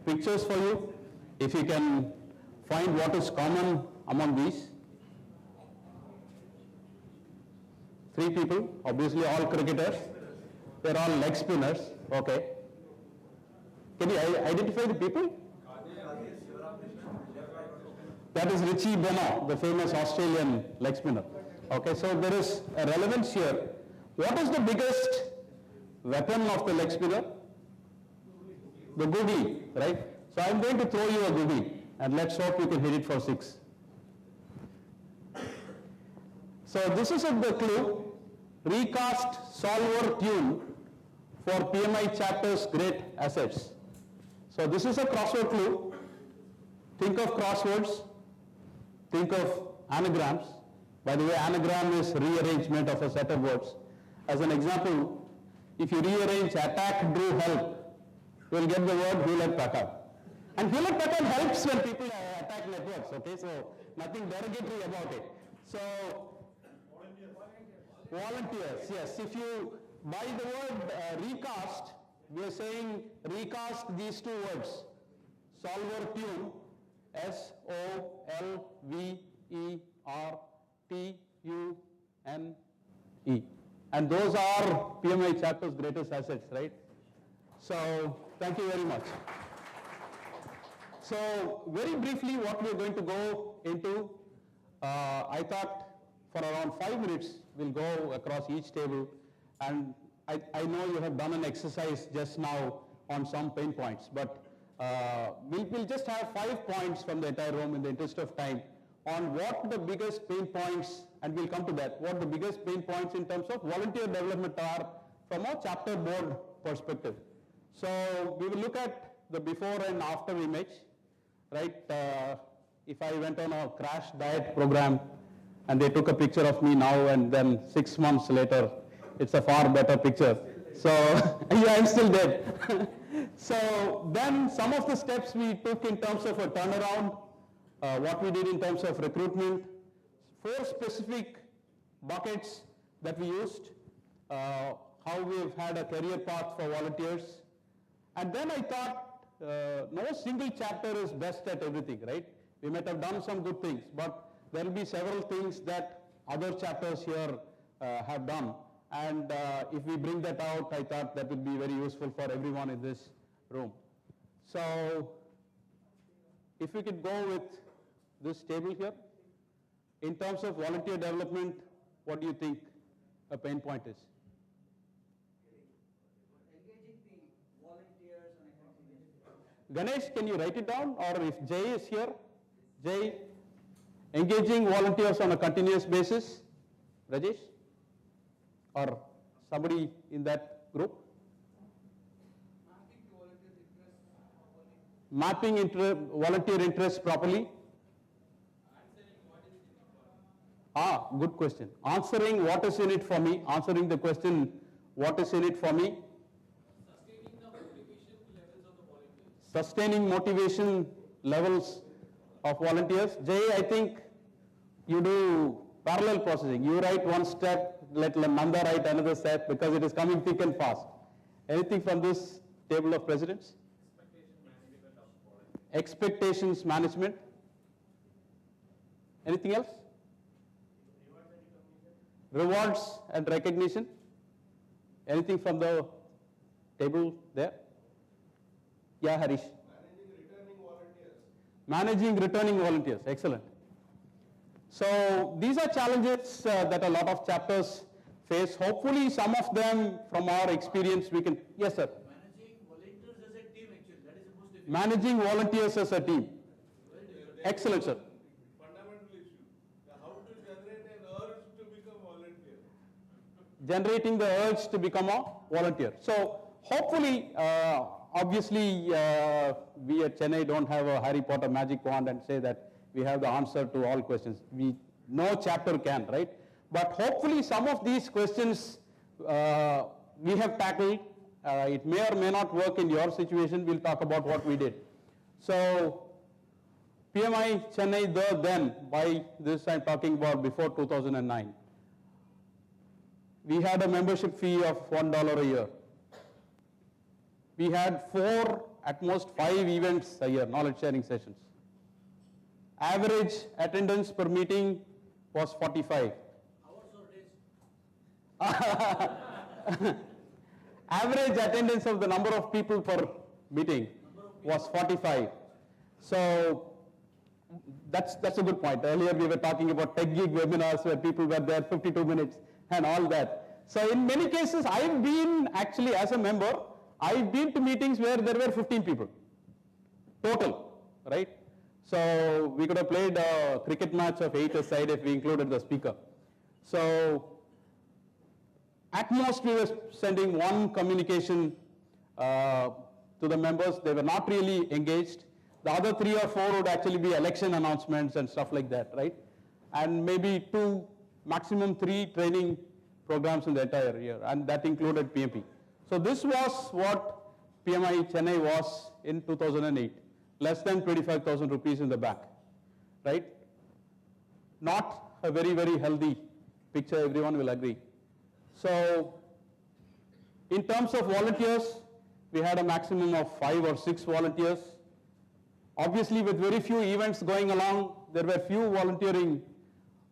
pictures for you. If you can find what is common among these. 3 people, obviously all cricketers. They're all leg spinners. Okay. Can you identify the people? That is Richie Benaud, the famous Australian leg spinner. Okay, so there is a relevance here. What is the biggest weapon of the leg spinner? The googly, right? So I'm going to throw you a googly and let's hope you can hit it for 6. So this is the clue. Recast solver tune for PMI Chapter's great assets. So this is a crossword clue. Think of crosswords. Think of anagrams. By the way, anagram is rearrangement of a set of words. As an example, if you rearrange attack, drew, help, you will get the word Hewlett-Packard. And Hewlett-Packard helps when people attack networks, okay? So nothing derogatory about it. So volunteers, yes. If you, by the word recast, we are saying recast these 2 words. Solver tune, S-O-L-V-E-R-T-U-N-E. And those are PMI Chapter's greatest assets, right? So thank you very much. So very briefly what we are going to go into, I thought for around 5 minutes we'll go across each table, and I know you have done an exercise just now on some pain points, but we'll just have 5 points from the entire room in the interest of time on what the biggest pain points, and we'll come to that, what the biggest pain points in terms of volunteer development are from a chapter board perspective. So we will look at the before and after image, right? If I went on a crash diet program and they took a picture of me now and then 6 months later, it's a far better picture. So yeah, I'm still dead. So then some of the steps we took in terms of a turnaround, what we did in terms of recruitment, 4 specific buckets that we used, how we've had a career path for volunteers. And then I thought, no single chapter is best at everything, right? We might have done some good things, but there will be several things that other chapters here have done. And if we bring that out, I thought that would be very useful for everyone in this room. So if we could go with this table here, in terms of volunteer development, what do you think a pain point is? Engaging the volunteers on a continuous basis. Ganesh, can you write it down? Or if Jay is here, Jay, engaging volunteers on a continuous basis. Rajesh? Or somebody in that group? Mapping the volunteer interests properly. Mapping volunteer interests properly. Good question. Answering what is in it for me. Answering the question, what is in it for me? Sustaining motivation levels of volunteers. Jay, I think you do parallel processing. You write one step, let Nanda write another step because it is coming thick and fast. Anything from this table of presidents? Expectations management. Anything else? Rewards and recognition. Anything from the table there? Yeah, Harish. Managing returning volunteers. Excellent. So these are challenges that a lot of chapters face. Hopefully some of them from our experience we can, yes sir. Managing volunteers as a team actually, that is the most difficult. Managing volunteers as a team. Excellent sir. Fundamental issue. How to generate an urge to become volunteer. Generating the urge to become a volunteer. So hopefully, obviously we at Chennai don't have a Harry Potter magic wand and say that we have the answer to all questions. No chapter can, right? But hopefully some of these questions we have tackled. It may or may not work in your situation. We'll talk about what we did. So PMI Chennai, then, by this I'm talking about before 2009. We had a membership fee of $1 a year. We had 4 at most 5 events a year, knowledge sharing sessions. Average attendance per meeting was 45. Average attendance of the number of people per meeting was 45. So that's a good point. Earlier we were talking about tech gig webinars where people were there 52 minutes and all that. So in many cases, I've been actually as a member, I've been to meetings where there were 15 people total, right? So we could have played a cricket match of 8 aside if we included the speaker. So at most we were sending one communication to the members. They were not really engaged. The other 3 or 4 would actually be election announcements and stuff like that, right? And maybe 2, maximum 3 training programs in the entire year, and that included PMP. So this was what PMI Chennai was in 2008, less than 25,000 rupees in the bank, right? Not a very, very healthy picture, everyone will agree. So in terms of volunteers, we had a maximum of 5 or 6 volunteers. Obviously, with very few events going along, there were few volunteering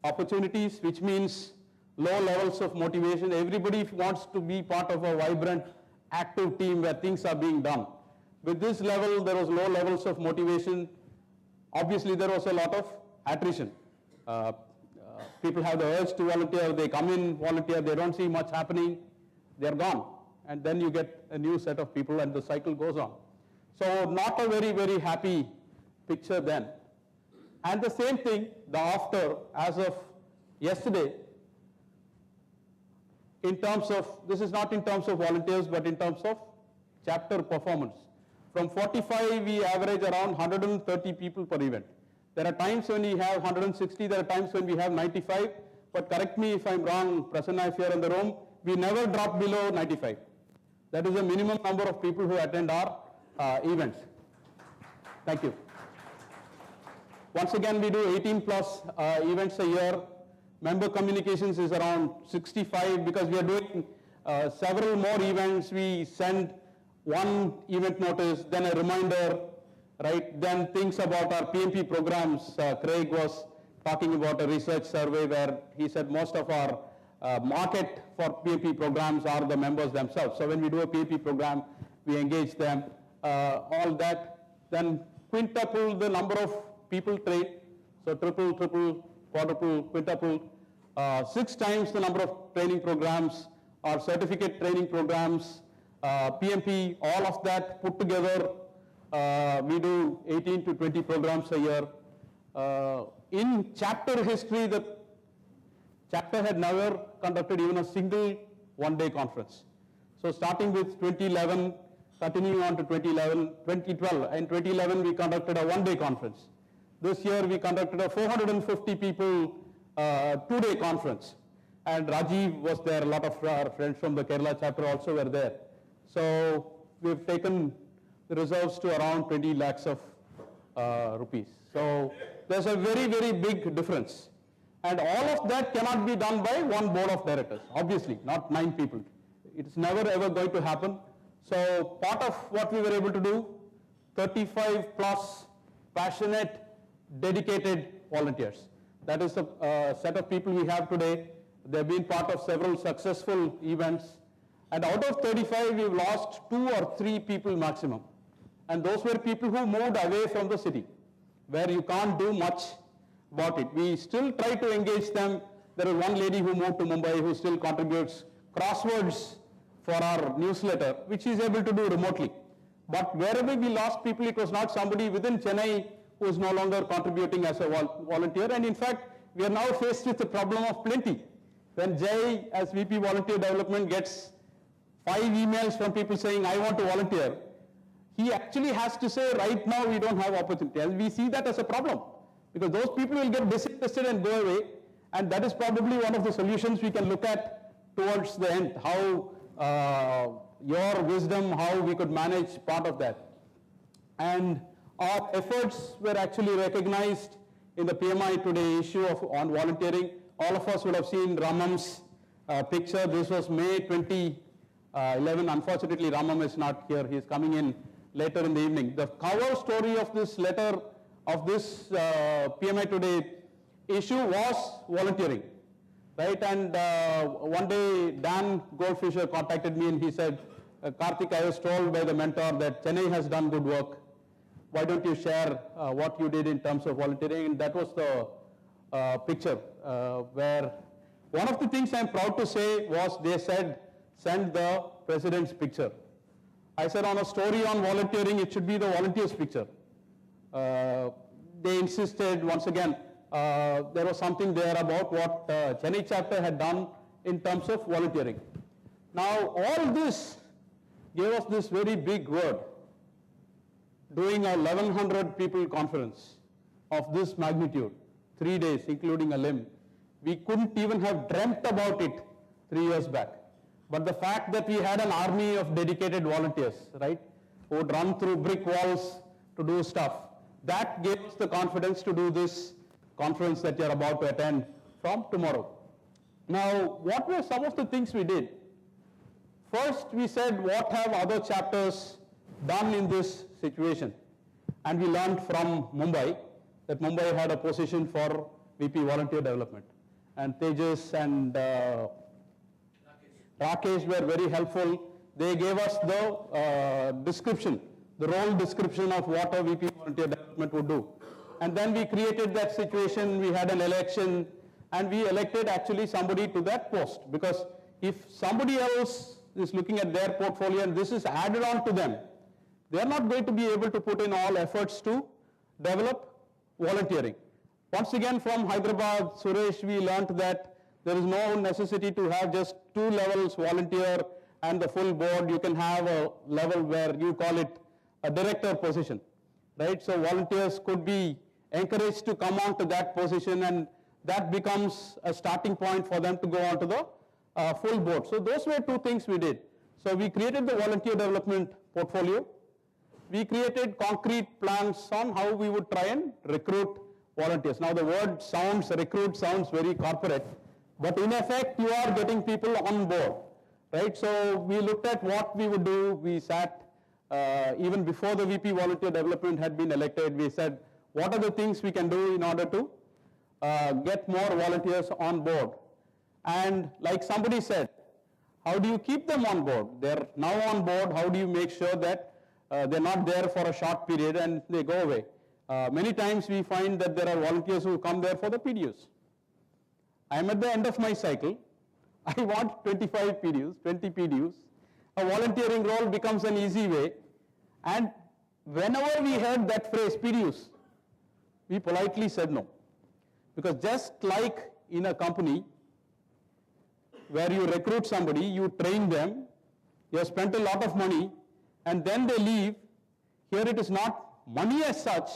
opportunities, which means low levels of motivation. Everybody wants to be part of a vibrant, active team where things are being done. With this level, there was low levels of motivation. Obviously, there was a lot of attrition. People have the urge to volunteer, they come in, volunteer, they don't see much happening, they're gone. And then you get a new set of people and the cycle goes on. So not a very, very happy picture then. And the same thing, the after, as of yesterday, in terms of, this is not in terms of volunteers, but in terms of chapter performance. From 45, we average around 130 people per event. There are times when we have 160, there are times when we have 95, but correct me if I'm wrong, Prasanna, if you're in the room, we never drop below 95. That is the minimum number of people who attend our events. Thank you. Once again, we do 18 plus events a year. Member communications is around 65 because we are doing several more events. We send one event notice, then a reminder, right? Then things about our PMP programs. Craig was talking about a research survey where he said most of our market for PMP programs are the members themselves. So when we do a PMP program, we engage them, all that. Then quintuple the number of people trained. So triple, quadruple, quintuple. 6 times the number of training programs or certificate training programs, PMP, all of that put together. We do 18 to 20 programs a year. In chapter history, the chapter had never conducted even a single one-day conference. So starting with 2011, continuing on to 2012. In 2011, we conducted a one-day conference. This year, we conducted a 450 people 2-day conference. And Rajiv was there, a lot of our friends from the Kerala chapter also were there. So we've taken the reserves to around 20 lakhs of rupees. So there's a very, very big difference. And all of that cannot be done by one board of directors, obviously, not 9 people. It's never ever going to happen. So part of what we were able to do, 35 plus passionate, dedicated volunteers. That is the set of people we have today. They've been part of several successful events. And out of 35, we've lost 2 or 3 people maximum. And those were people who moved away from the city, where you can't do much about it. We still try to engage them. There is one lady who moved to Mumbai who still contributes crosswords for our newsletter, which she is able to do remotely. But wherever we lost people, it was not somebody within Chennai who is no longer contributing as a volunteer. And in fact, we are now faced with the problem of plenty. When Jay, as VP Volunteer Development, gets 5 emails from people saying, I want to volunteer, he actually has to say, right now we don't have opportunity. And we see that as a problem, because those people will get disinterested and go away. And that is probably one of the solutions we can look at towards the end, how your wisdom, how we could manage part of that. And our efforts were actually recognized in the PMI Today issue on volunteering. All of us would have seen Ramam's picture. This was May 2011. Unfortunately, Ramam is not here. He is coming in later in the evening. The cover story of this letter, of this PMI Today issue was volunteering, right? And one day Dan Goldfisher contacted me and he said, Karthik, I was told by the mentor that Chennai has done good work. Why don't you share what you did in terms of volunteering? And that was the picture where one of the things I'm proud to say was they said, send the president's picture. I said on a story on volunteering, it should be the volunteer's picture. They insisted, once again, there was something there about what Chennai chapter had done in terms of volunteering. Now, all this gave us this very big word. Doing a 1100 people conference of this magnitude, 3 days, including a limb, we couldn't even have dreamt about it 3 years back. But the fact that we had an army of dedicated volunteers, right, who would run through brick walls to do stuff, that gave us the confidence to do this conference that you're about to attend from tomorrow. Now, what were some of the things we did? First, we said, what have other chapters done in this situation? And we learned from Mumbai that Mumbai had a position for VP Volunteer Development. And Tejas and Rakesh were very helpful. They gave us the description, the role description of what a VP Volunteer Development would do. And then we created that situation, we had an election, and we elected actually somebody to that post. Because if somebody else is looking at their portfolio and this is added on to them, they are not going to be able to put in all efforts to develop volunteering. Once again, from Hyderabad, Suresh, we learned that there is no necessity to have just 2 levels, volunteer and the full board. You can have a level where you call it a director position, right? So volunteers could be encouraged to come on to that position, and that becomes a starting point for them to go on to the full board. So those were 2 things we did. So we created the volunteer development portfolio. We created concrete plans on how we would try and recruit volunteers. Now the word recruit sounds very corporate, but in effect you are getting people on board, right? So we looked at what we would do. We sat, even before the VP Volunteer Development had been elected, we said, what are the things we can do in order to get more volunteers on board? And like somebody said, how do you keep them on board? They're now on board. How do you make sure that they're not there for a short period and they go away? Many times we find that there are volunteers who come there for the PDUs. I'm at the end of my cycle. I want 25 PDUs, 20 PDUs. A volunteering role becomes an easy way. And whenever we heard that phrase, PDUs, we politely said no. Because just like in a company where you recruit somebody, you train them, you have spent a lot of money, and then they leave, here it is not money as such,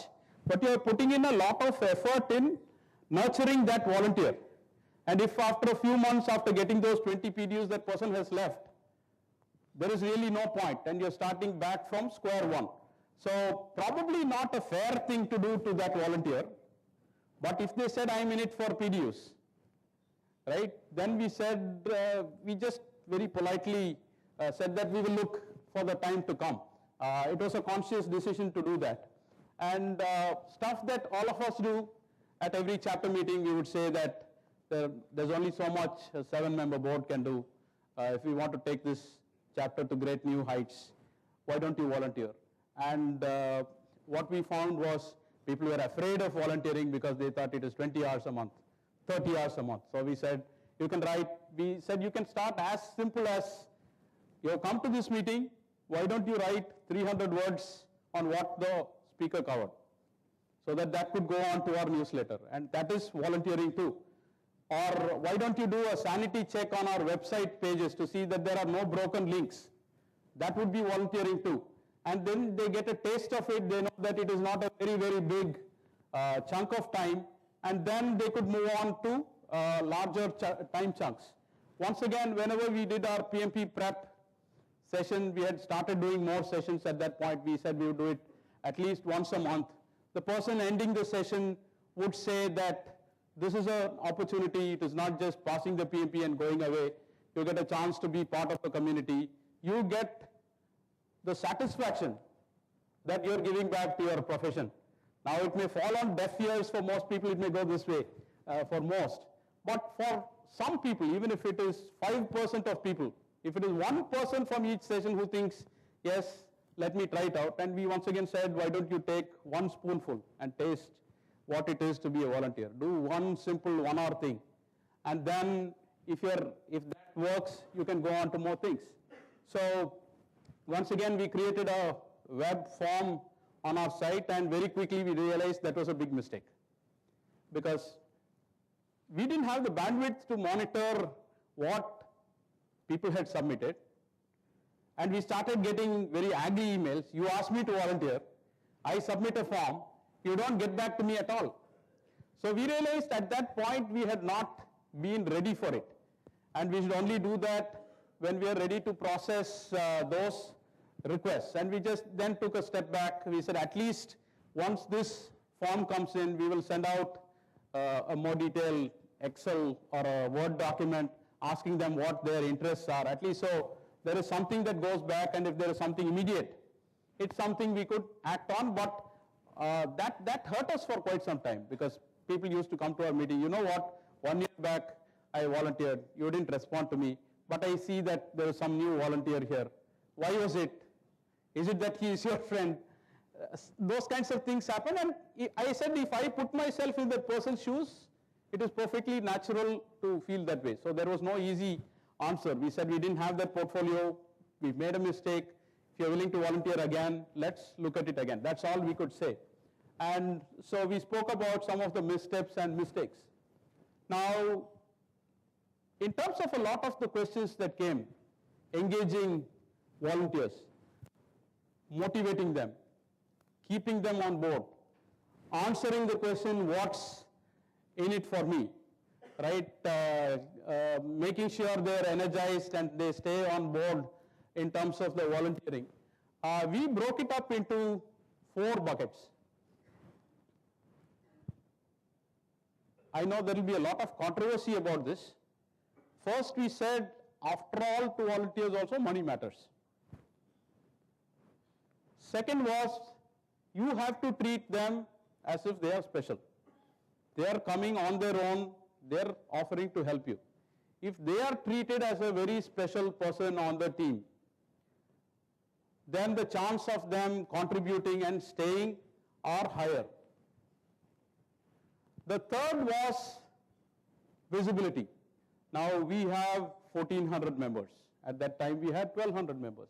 but you are putting in a lot of effort in nurturing that volunteer. And if after a few months after getting those 20 PDUs that person has left, there is really no point, and you're starting back from square one. So probably not a fair thing to do to that volunteer, but if they said I'm in it for PDUs, right, then we said, we just very politely said that we will look for the time to come. It was a conscious decision to do that. And stuff that all of us do at every chapter meeting, we would say that there's only so much a 7-member board can do. If we want to take this chapter to great new heights, why don't you volunteer? And what we found was people were afraid of volunteering because they thought it is 20 hours a month, 30 hours a month. So we said, you can start as simple as, you have come to this meeting, why don't you write 300 words on what the speaker covered? So that could go on to our newsletter, and that is volunteering too. Or why don't you do a sanity check on our website pages to see that there are no broken links? That would be volunteering too. And then they get a taste of it, they know that it is not a very, very big chunk of time, and then they could move on to larger time chunks. Once again, whenever we did our PMP prep session, we had started doing more sessions at that point. We said we would do it at least once a month. The person ending the session would say that this is an opportunity, it is not just passing the PMP and going away. You get a chance to be part of the community. You get the satisfaction that you're giving back to your profession. Now it may fall on deaf ears for most people, it may go this way for most. But for some people, even if it is 5% of people, if it is one person from each session who thinks, yes, let me try it out, and we once again said, why don't you take one spoonful and taste what it is to be a volunteer. Do one simple 1 hour thing. And then if that works, you can go on to more things. So once again, we created a web form on our site, and very quickly we realized that was a big mistake, because we didn't have the bandwidth to monitor what people had submitted, and we started getting very angry emails. You asked me to volunteer, I submit a form, you don't get back to me at all. So we realized at that point we had not been ready for it, and we should only do that when we are ready to process those requests. And we just then took a step back. We said, at least once this form comes in, we will send out a more detailed Excel or a Word document asking them what their interests are, at least so there is something that goes back, and if there is something immediate, it's something we could act on. But that hurt us for quite some time, because people used to come to our meeting, you know what, 1 year back I volunteered, you didn't respond to me, but I see that there is some new volunteer here. Why was it? Is it that he is your friend? Those kinds of things happen, and I said, if I put myself in that person's shoes, it is perfectly natural to feel that way. So there was no easy answer. We said we didn't have that portfolio, we made a mistake. If you're willing to volunteer again, let's look at it again. That's all we could say. And so we spoke about some of the missteps and mistakes. Now, in terms of a lot of the questions that came, engaging volunteers, motivating them, keeping them on board, answering the question, what's in it for me, right? Making sure they're energized and they stay on board in terms of the volunteering. We broke it up into 4 buckets. I know there will be a lot of controversy about this. First, we said, after all, to volunteers also money matters. Second was, you have to treat them as if they are special. They are coming on their own, they are offering to help you. If they are treated as a very special person on the team, then the chance of them contributing and staying are higher. The third was visibility. Now we have 1,400 members. At that time we had 1,200 members.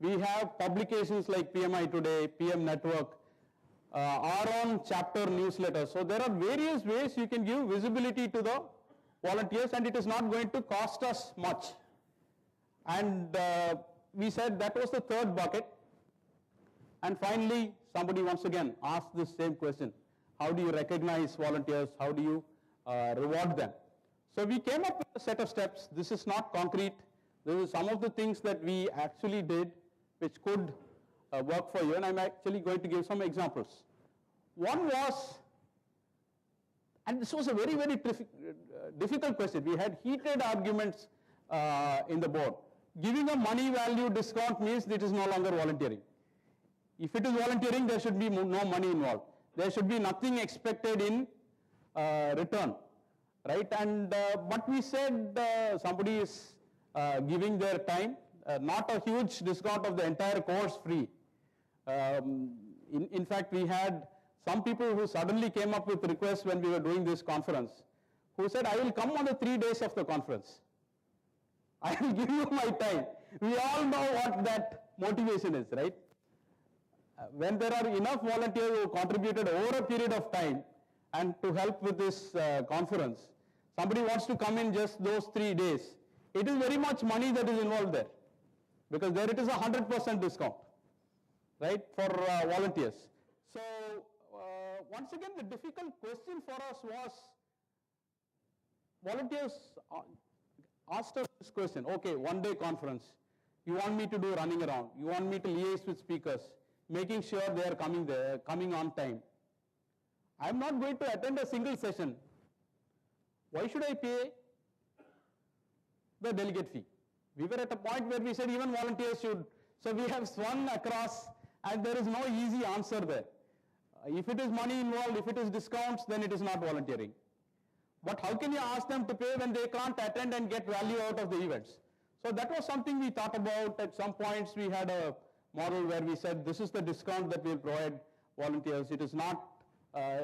We have publications like PMI Today, PM Network, our own chapter newsletter. So there are various ways you can give visibility to the volunteers, and it is not going to cost us much. And we said that was the third bucket. And finally, somebody once again asked this same question. How do you recognize volunteers? How do you reward them? So we came up with a set of steps. This is not concrete. This is some of the things that we actually did which could work for you, and I'm actually going to give some examples. One was, and this was a very, very difficult question. We had heated arguments in the board. Giving a money value discount means it is no longer volunteering. If it is volunteering, there should be no money involved. There should be nothing expected in return, right? And but we said somebody is giving their time, not a huge discount of the entire course free. In fact, we had some people who suddenly came up with requests when we were doing this conference, who said, I will come on the 3 days of the conference. I will give you my time. We all know what that motivation is, right? When there are enough volunteers who contributed over a period of time and to help with this conference, somebody wants to come in just those 3 days. It is very much money that is involved there, because there it is 100% discount, right, for volunteers. So once again, the difficult question for us was, volunteers asked us this question, okay, 1 day conference, you want me to do running around, you want me to liaise with speakers, making sure they are coming on time. I am not going to attend a single session. Why should I pay the delegate fee? We were at a point where we said even volunteers should. So we have swung across And there is no easy answer there. If it is money involved, if it is discounts, then it is not volunteering. But how can you ask them to pay when they can't attend and get value out of the events? So that was something we thought about. At some points we had a model where we said this is the discount that we will provide volunteers. It is not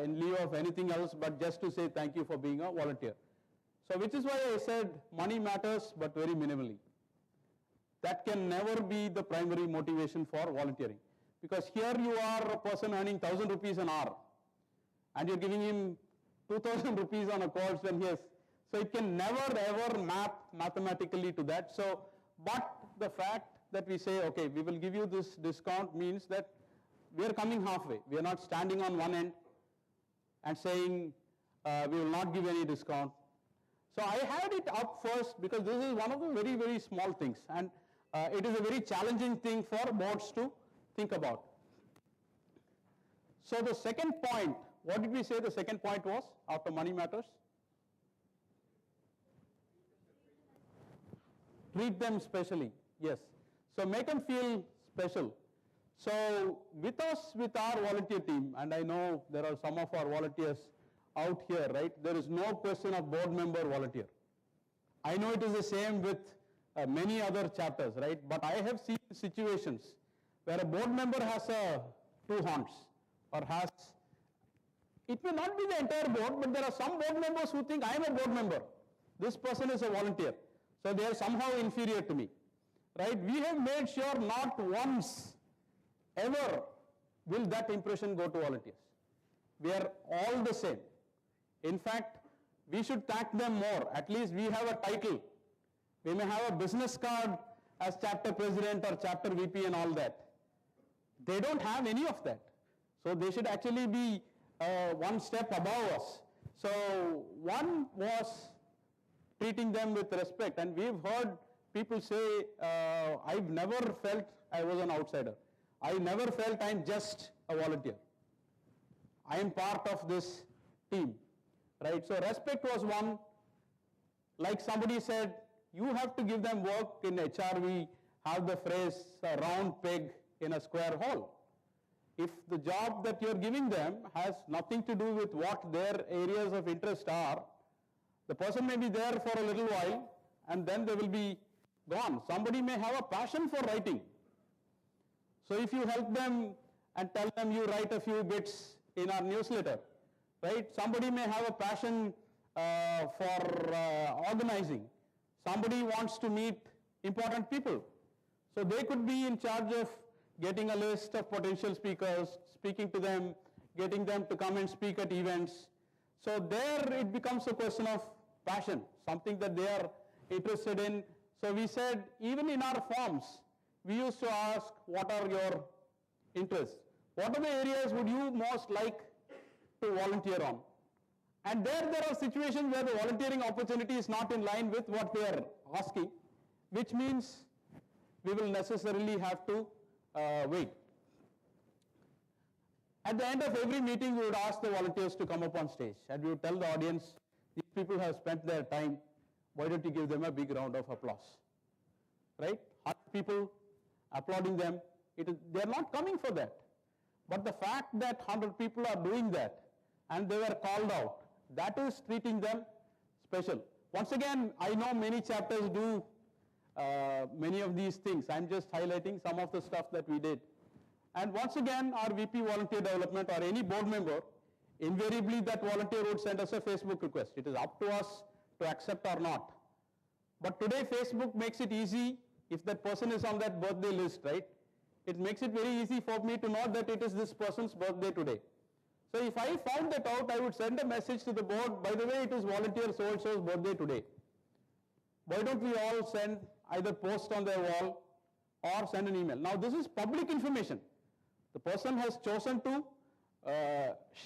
in lieu of anything else, but just to say thank you for being a volunteer. So which is why I said money matters, but very minimally. That can never be the primary motivation for volunteering. Because here you are a person earning 1,000 rupees an hour, and you're giving him 2,000 rupees on a course when he has, so it can never ever map mathematically to that. So, but the fact that we say, okay, we will give you this discount means that we are coming halfway. We are not standing on one end and saying we will not give any discount. So I had it up first because this is one of the very, very small things, and it is a very challenging thing for boards to think about. So the second point, what did we say the second point was after money matters? Treat them specially, yes. So make them feel special. So with us, with our volunteer team, and I know there are some of our volunteers out here, right? There is no question of board member volunteer. I know it is the same with many other chapters, right? But I have seen situations where a board member has two horns or has, it may not be the entire board, but there are some board members who think I am a board member. This person is a volunteer. So they are somehow inferior to me, right? We have made sure not once ever will that impression go to volunteers. We are all the same. In fact, we should thank them more. At least we have a title. We may have a business card as chapter president or chapter VP and all that. They don't have any of that. So they should actually be one step above us. So one was treating them with respect, and we've heard people say, I've never felt I was an outsider. I never felt I'm just a volunteer. I am part of this team, right? So respect was one. Like somebody said, you have to give them work. In HR, we have the phrase, a round peg in a square hole. If the job that you're giving them has nothing to do with what their areas of interest are, the person may be there for a little while and then they will be gone. Somebody may have a passion for writing. So if you help them and tell them you write a few bits in our newsletter, right? Somebody may have a passion for organizing. Somebody wants to meet important people. So they could be in charge of getting a list of potential speakers, speaking to them, getting them to come and speak at events. So there it becomes a question of passion, something that they are interested in. So we said, even in our forms, we used to ask, what are your interests? What are the areas would you most like to volunteer on? And there are situations where the volunteering opportunity is not in line with what they are asking, which means we will necessarily have to wait. At the end of every meeting, we would ask the volunteers to come up on stage, and we would tell the audience, these people have spent their time, why don't you give them a big round of applause? Right? 100 people applauding them, they are not coming for that. But the fact that 100 people are doing that, and they were called out, that is treating them special. Once again, I know many chapters do many of these things. I'm just highlighting some of the stuff that we did. And once again, our VP Volunteer Development or any board member, invariably that volunteer would send us a Facebook request. It is up to us to accept or not. But today Facebook makes it easy if that person is on that birthday list, right? It makes it very easy for me to know that it is this person's birthday today. So if I found that out, I would send a message to the board, by the way, it is volunteer so-and-so's birthday today. Why don't we all send, either post on their wall or send an email? Now this is public information. The person has chosen to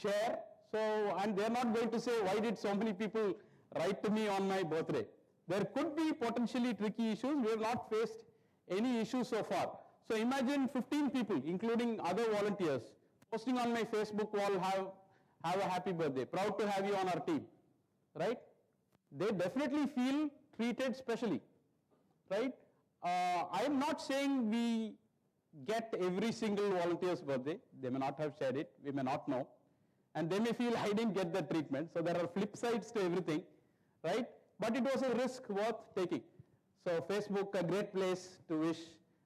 share, so, and they're not going to say, why did so many people write to me on my birthday? There could be potentially tricky issues. We have not faced any issues so far. So imagine 15 people, including other volunteers, posting on my Facebook wall, have a happy birthday, proud to have you on our team, right? They definitely feel treated specially, right? I'm not saying we get every single volunteer's birthday. They may not have shared it, we may not know. And they may feel I didn't get the treatment. So there are flip sides to everything, right? But it was a risk worth taking. So Facebook, a great place to wish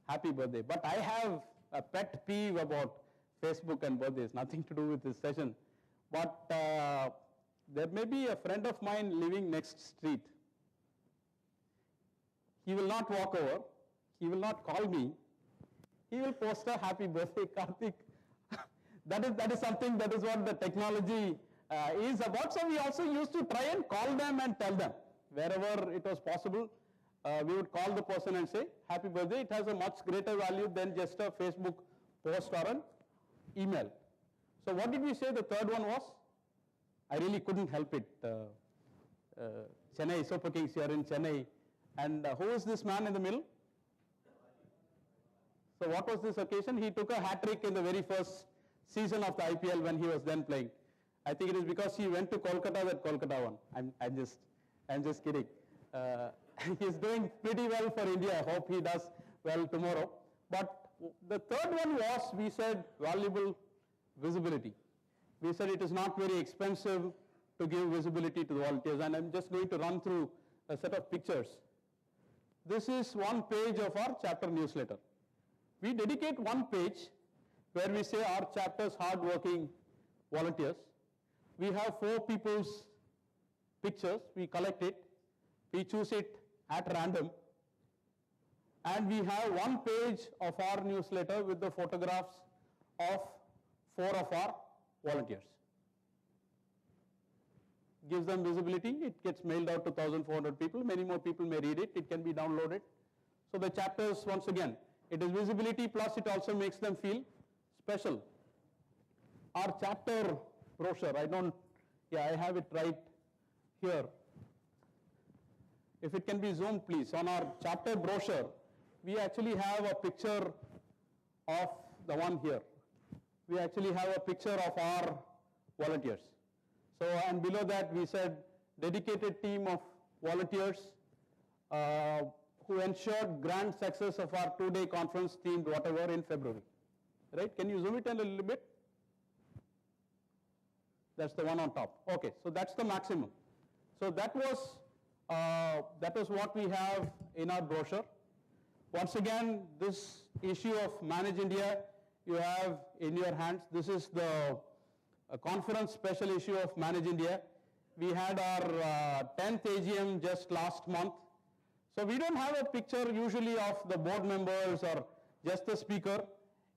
happy birthday. But I have a pet peeve about Facebook and birthdays, nothing to do with this session. But there may be a friend of mine living next street. He will not walk over, he will not call me, he will post a happy birthday, Karthik. that is something, that is what the technology is about. So we also used to try and call them and tell them. Wherever it was possible, we would call the person and say, happy birthday. It has a much greater value than just a Facebook post or an email. So what did we say the third one was? I really couldn't help it. Chennai Super Kings here in Chennai. And who is this man in the middle? So what was this occasion? He took a hat-trick in the very first season of the IPL when he was then playing. I think it is because he went to Kolkata that Kolkata won. I'm just kidding. He's doing pretty well for India. I hope he does well tomorrow. But the third one was, we said, valuable visibility. We said it is not very expensive to give visibility to the volunteers. And I'm just going to run through a set of pictures. This is one page of our chapter newsletter. We dedicate one page where we say our chapter's hard-working volunteers. We have 4 people's pictures. We collect it. We choose it at random. And we have one page of our newsletter with the photographs of 4 of our volunteers. Gives them visibility. It gets mailed out to 1,400 people. Many more people may read it. It can be downloaded. So the chapters, once again, it is visibility plus it also makes them feel special. Our chapter brochure, I have it right here. If it can be zoomed, please. On our chapter brochure, we actually have a picture of the one here. We actually have a picture of our volunteers. So, and below that we said dedicated team of volunteers who ensured grand success of our 2-day conference themed whatever in February. Right? Can you zoom it in a little bit? That's the one on top. Okay, so that's the maximum. So that was what we have in our brochure. Once again, this issue of Manage India you have in your hands. This is the conference special issue of Manage India. We had our 10th AGM just last month. So we don't have a picture usually of the board members or just the speaker.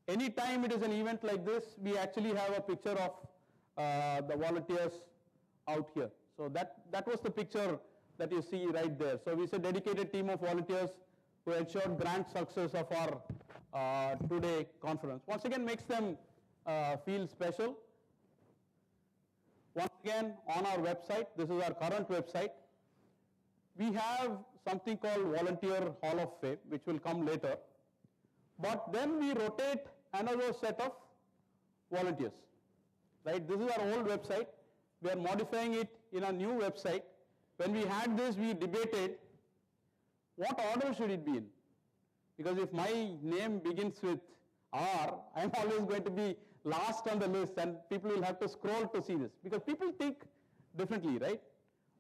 Anytime it is an event like this, we actually have a picture of the volunteers out here. So that was the picture that you see right there. So we said dedicated team of volunteers who ensured grand success of our 2-day conference. Once again, makes them feel special. Once again, on our website, this is our current website, we have something called Volunteer Hall of Fame, which will come later. But then we rotate another set of volunteers. Right? This is our old website. We are modifying it in a new website. When we had this, we debated what order should it be in. Because if my name begins with R, I'm always going to be last on the list and people will have to scroll to see this. Because people think differently, right?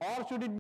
Or should it be